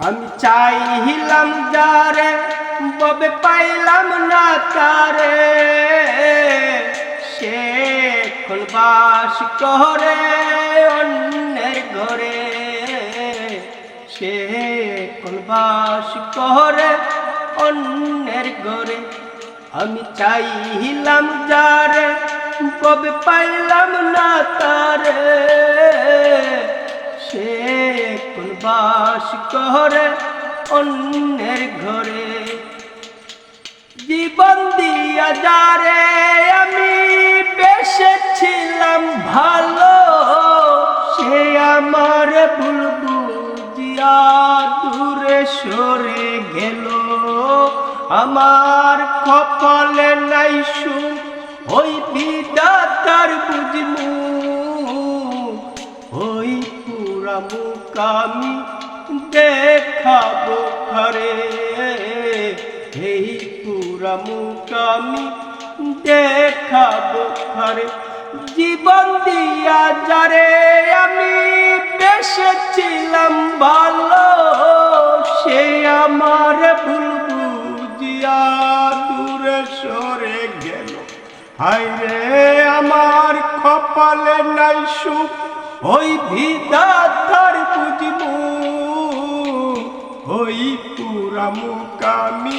আমি চাইলাম যারে ববে পাইলাম না তারে, সে এখন বাস করে অন্যের ঘরে, সে এখন বাস করে অন্যের ঘরে। আমি চাইলাম যারে ববে পাইলাম না তারে, সে এখন বাস করে অন্যের ঘরে। জীবন দিয়া যারে আমি বেসেছিলাম ভালো, সে আমার ভুল বুঝিয়া দূরে সরে গেল। আমার কপালে নাই সুখ ওই বিধাতার বুঝমু, ওই পুরা মুখ আমি দেখাবো ঘরে, এই পুরা মুখ আমি দেখাবো ঘরে। জীবন দিয়া যারে আমি বেসেছিলাম ভালো, সে আমার ভুল বুঝিয়া দূরে সরে গেল। হায়রে আমার কপালে নাই সুখ ওই বিধাতার বুঝবো, ওই পুরা মুখ আমি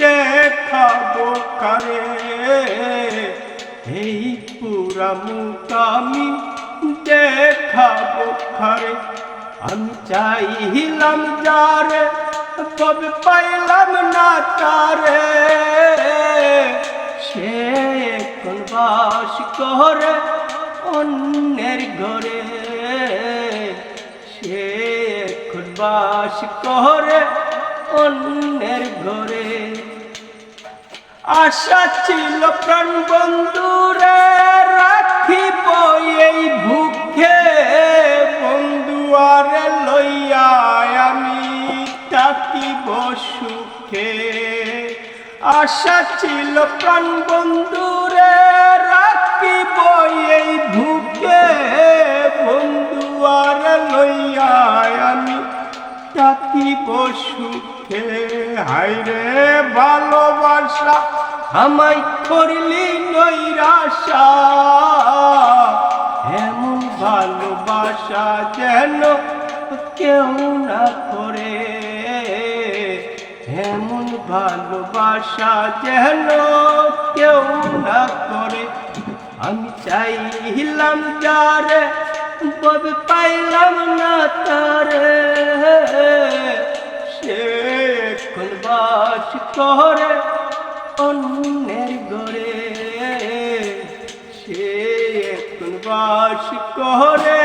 দেখাবো কারে, এই পুরা মুখ আমি দেখাবো কারে। আমি চাইলাম যারে তবে পাইলাম না তারে, সে এখন বাস করে অন্যের ঘরে, সে এখন বাস করে অন্যের ঘরে। আশা ছিল প্রাণ বন্ধুরে রাখিব এই বুকে, বন্ধু আরে লইয়া আমি থাকিব সুখে। আশা ছিল প্রাণ বন্ধুরে রাখিব এই বুকে, বন্ধু আরে লইয়া আমি থাকিব সুখে। হায়রে ভালোবাসা আমায় করলি নৈরাশা, এমন ভালোবাসা যেন কেউ না করে, এমন ভালোবাসা যেন কেউ না করে। আমি চাইলাম যারে ববে পাইলাম না তারে, সে এখন বাস করে অন্যের ঘরে, সে এখন বাস করে